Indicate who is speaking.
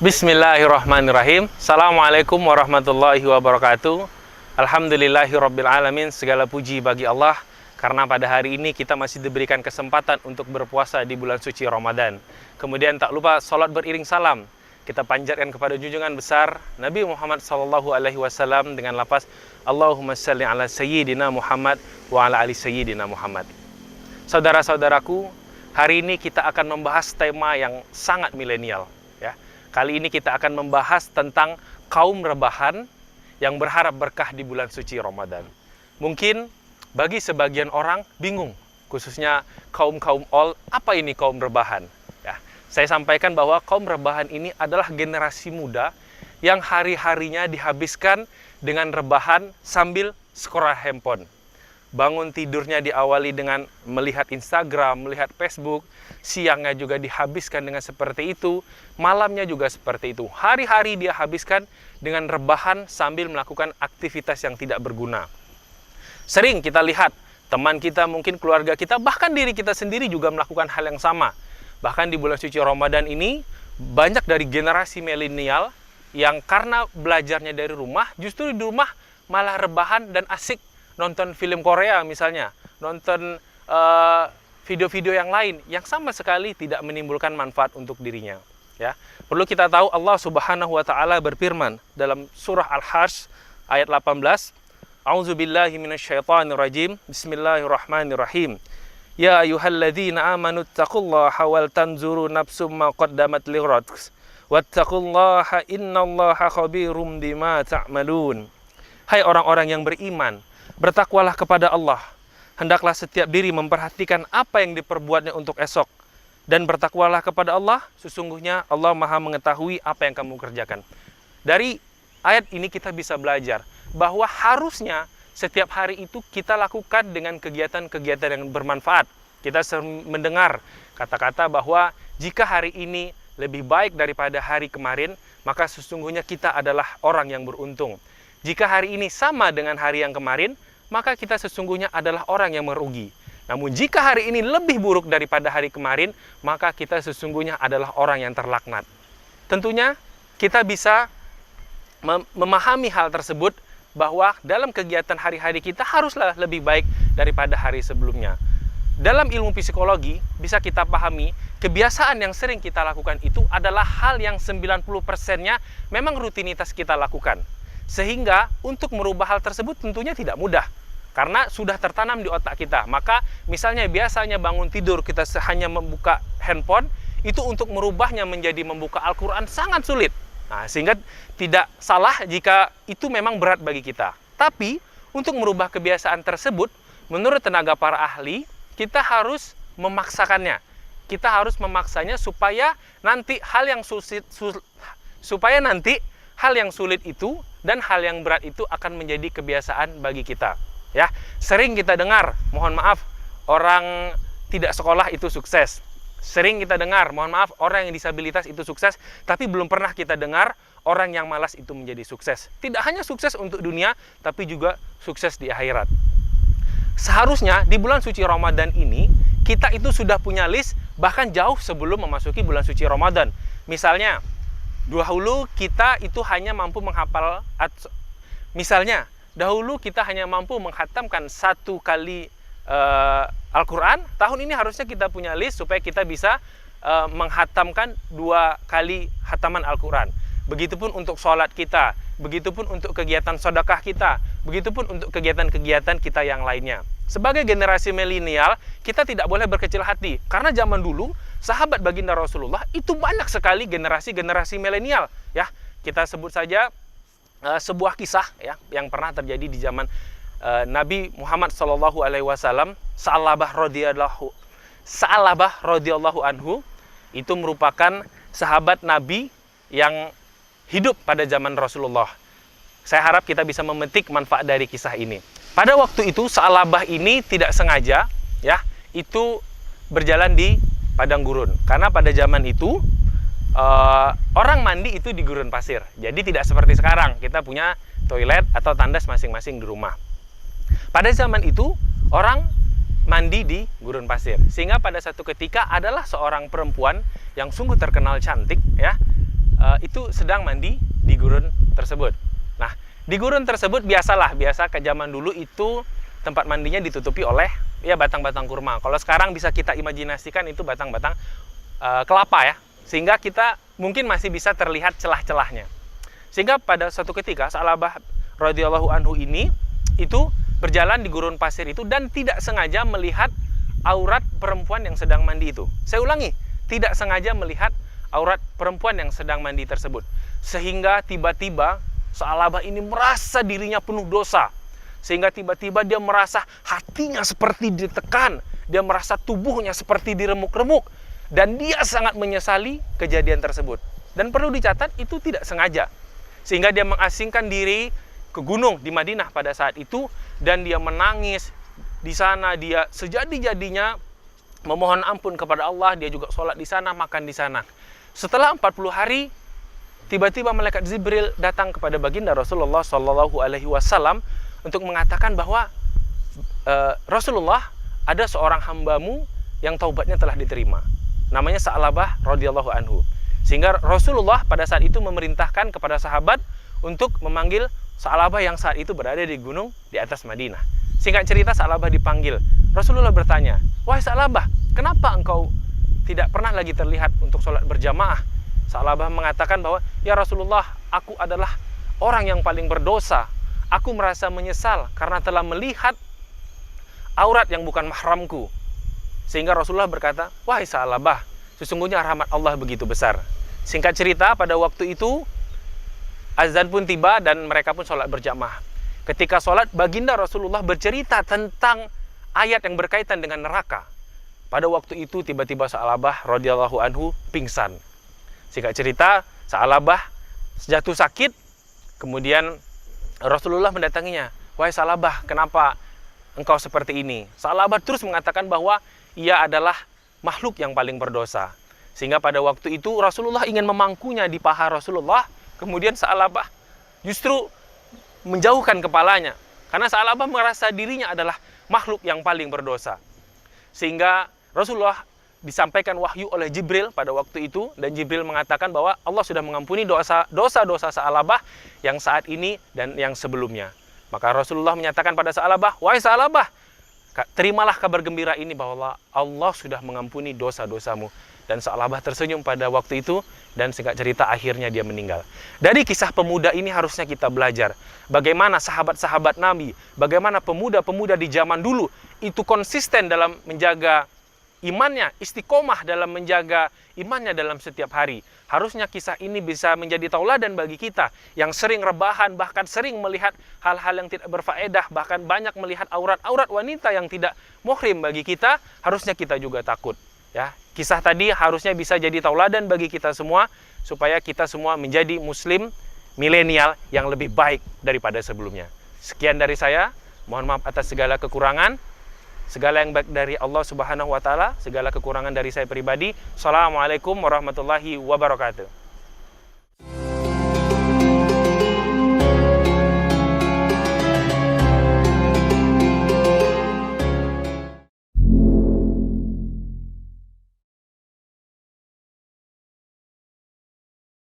Speaker 1: Bismillahirrahmanirrahim. Assalamualaikum warahmatullahi wabarakatuh. Alhamdulillahirabbil alamin. Segala puji bagi Allah karena pada hari ini kita masih diberikan kesempatan untuk berpuasa di bulan suci Ramadan. Kemudian tak lupa salat beriring salam kita panjatkan kepada junjungan besar Nabi Muhammad SAW dengan lafaz Allahumma salli ala sayyidina Muhammad wa ala ali sayyidina Muhammad. Saudara-saudaraku, hari ini kita akan membahas tema yang sangat milenial, ya. Kali ini kita akan membahas tentang kaum rebahan yang berharap berkah di bulan suci Ramadan. Mungkin bagi sebagian orang bingung, khususnya kaum-kaum all, apa ini kaum rebahan? Ya, saya sampaikan bahwa kaum rebahan ini adalah generasi muda yang hari-harinya dihabiskan dengan rebahan sambil scroll handphone. Bangun tidurnya diawali dengan melihat Instagram, melihat Facebook, siangnya juga dihabiskan dengan seperti itu, malamnya juga seperti itu. Hari-hari dia habiskan dengan rebahan sambil melakukan aktivitas yang tidak berguna. Sering kita lihat teman kita, mungkin keluarga kita, bahkan diri kita sendiri juga melakukan hal yang sama. Bahkan di bulan suci Ramadan ini, banyak dari generasi milenial yang karena belajarnya dari rumah, justru di rumah malah rebahan dan asik nonton film Korea misalnya, nonton video-video yang lain yang sama sekali tidak menimbulkan manfaat untuk dirinya. Ya, perlu kita tahu Allah Subhanahu wa taala berfirman dalam surah Al-Hasyr ayat 18, A'udzubillahi minasyaitonirrajim. Bismillahirrahmanirrahim. Ya ayyuhalladzina amanu taqullaha wal tanzuru nafsum ma qaddamat lighad wattaqullaha innallaha khabirum bima ta'malun. Hai orang-orang yang beriman, bertakwalah kepada Allah. Hendaklah setiap diri memperhatikan apa yang diperbuatnya untuk esok. Dan bertakwalah kepada Allah, sesungguhnya Allah Maha mengetahui apa yang kamu kerjakan. Dari ayat ini kita bisa belajar bahwa harusnya setiap hari itu kita lakukan dengan kegiatan-kegiatan yang bermanfaat. Kita sering mendengar kata-kata bahwa jika hari ini lebih baik daripada hari kemarin, maka sesungguhnya kita adalah orang yang beruntung. Jika hari ini sama dengan hari yang kemarin, maka kita sesungguhnya adalah orang yang merugi. Namun jika hari ini lebih buruk daripada hari kemarin, maka kita sesungguhnya adalah orang yang terlaknat. Tentunya kita bisa memahami hal tersebut bahwa dalam kegiatan hari-hari kita haruslah lebih baik daripada hari sebelumnya. Dalam ilmu psikologi bisa kita pahami, kebiasaan yang sering kita lakukan itu adalah hal yang 90%-nya memang rutinitas kita lakukan. Sehingga untuk merubah hal tersebut tentunya tidak mudah, karena sudah tertanam di otak kita. Maka misalnya biasanya bangun tidur kita hanya membuka handphone, itu untuk merubahnya menjadi membuka Al-Quran sangat sulit. Nah, sehingga tidak salah jika itu memang berat bagi kita. Tapi untuk merubah kebiasaan tersebut, menurut tenaga para ahli, kita harus memaksakannya. Kita harus memaksanya supaya nanti hal yang sulit itu dan hal yang berat itu akan menjadi kebiasaan bagi kita. Ya, sering kita dengar, mohon maaf, orang tidak sekolah itu sukses. Sering kita dengar, mohon maaf, orang yang disabilitas itu sukses, tapi belum pernah kita dengar orang yang malas itu menjadi sukses. Tidak hanya sukses untuk dunia, tapi juga sukses di akhirat. Seharusnya di bulan suci Ramadan ini, kita itu sudah punya list bahkan jauh sebelum memasuki bulan suci Ramadan. Misalnya, dahulu kita itu hanya mampu menghafal, dahulu kita hanya mampu menghatamkan 1 kali Al-Quran. Tahun ini harusnya kita punya list supaya kita bisa menghatamkan 2 kali hataman Al-Quran. Begitupun untuk sholat kita, begitupun untuk kegiatan sedekah kita, begitupun untuk kegiatan-kegiatan kita yang lainnya. Sebagai generasi milenial, kita tidak boleh berkecil hati, karena zaman dulu sahabat baginda Rasulullah itu banyak sekali generasi-generasi milenial. Ya, kita sebut saja sebuah kisah ya yang pernah terjadi di zaman Nabi Muhammad SAW. Sa'labah radhiyallahu anhu itu merupakan sahabat Nabi yang hidup pada zaman Rasulullah. Saya harap kita bisa memetik manfaat dari kisah ini. Pada waktu itu Sa'labah ini tidak sengaja ya itu berjalan di padang gurun, karena pada zaman itu orang mandi itu di gurun pasir. Jadi tidak seperti sekarang kita punya toilet atau tandas masing-masing di rumah. Pada zaman itu orang mandi di gurun pasir. Sehingga pada satu ketika adalah seorang perempuan yang sungguh terkenal cantik ya, itu sedang mandi di gurun tersebut. Nah, di gurun tersebut biasa ke zaman dulu itu tempat mandinya ditutupi oleh ya batang-batang kurma. Kalau sekarang bisa kita imajinasikan itu batang-batang kelapa ya, sehingga kita mungkin masih bisa terlihat celah-celahnya. Sehingga pada suatu ketika Sa'labah radhiyallahu anhu ini itu berjalan di gurun pasir itu dan tidak sengaja melihat aurat perempuan yang sedang mandi itu. Saya ulangi, tidak sengaja melihat aurat perempuan yang sedang mandi tersebut. Sehingga tiba-tiba Sa'labah ini merasa dirinya penuh dosa. Sehingga tiba-tiba dia merasa hatinya seperti ditekan. Dia merasa tubuhnya seperti diremuk-remuk. Dan dia sangat menyesali kejadian tersebut. Dan perlu dicatat, itu tidak sengaja. Sehingga dia mengasingkan diri ke gunung di Madinah pada saat itu. Dan dia menangis. Di sana dia sejadi-jadinya memohon ampun kepada Allah. Dia juga sholat di sana, makan di sana. Setelah 40 hari, tiba-tiba malaikat Jibril datang kepada baginda Rasulullah SAW untuk mengatakan bahwa Rasulullah, ada seorang hambamu yang taubatnya telah diterima. Namanya Sa'labah radhiyallahu anhu. Sehingga Rasulullah pada saat itu memerintahkan kepada sahabat untuk memanggil Sa'labah yang saat itu berada di gunung di atas Madinah. Singkat cerita, Sa'labah dipanggil. Rasulullah bertanya, "Wahai Sa'labah, kenapa engkau tidak pernah lagi terlihat untuk sholat berjamaah?" Sa'labah mengatakan bahwa, "Ya Rasulullah, aku adalah orang yang paling berdosa. Aku merasa menyesal karena telah melihat aurat yang bukan mahramku." Sehingga Rasulullah berkata, "Wahai Sa'labah, sesungguhnya rahmat Allah begitu besar." Singkat cerita, pada waktu itu azan pun tiba dan mereka pun sholat berjamaah. Ketika sholat, baginda Rasulullah bercerita tentang ayat yang berkaitan dengan neraka. Pada waktu itu tiba-tiba Sa'labah radhiyallahu anhu pingsan. Singkat cerita, Sa'labah jatuh sakit. Kemudian Rasulullah mendatanginya, "Wahai Sa'labah, kenapa engkau seperti ini?" Sa'labah terus mengatakan bahwa ia adalah makhluk yang paling berdosa. Sehingga pada waktu itu Rasulullah ingin memangkunya di paha Rasulullah. Kemudian Sa'labah justru menjauhkan kepalanya. Karena Sa'labah merasa dirinya adalah makhluk yang paling berdosa. Sehingga Rasulullah disampaikan wahyu oleh Jibril pada waktu itu. Dan Jibril mengatakan bahwa Allah sudah mengampuni dosa-dosa Sa'labah yang saat ini dan yang sebelumnya. Maka Rasulullah menyatakan pada Sa'labah, "Wahai Sa'labah, terimalah kabar gembira ini bahwa Allah sudah mengampuni dosa-dosamu." Dan Sa'labah tersenyum pada waktu itu, dan singkat cerita akhirnya dia meninggal. Dari kisah pemuda ini harusnya kita belajar bagaimana sahabat-sahabat Nabi, bagaimana pemuda-pemuda di zaman dulu itu konsisten dalam menjaga imannya, istiqomah dalam menjaga imannya dalam setiap hari. Harusnya kisah ini bisa menjadi tauladan bagi kita yang sering rebahan, bahkan sering melihat hal-hal yang tidak berfaedah, bahkan banyak melihat aurat-aurat wanita yang tidak muhrim bagi kita. Harusnya kita juga takut. Ya, kisah tadi harusnya bisa jadi tauladan bagi kita semua, supaya kita semua menjadi muslim milenial yang lebih baik daripada sebelumnya. Sekian dari saya, mohon maaf atas segala kekurangan. Segala yang baik dari Allah Subhanahu wa Ta'ala, segala kekurangan dari saya pribadi. Assalamualaikum warahmatullahi wabarakatuh.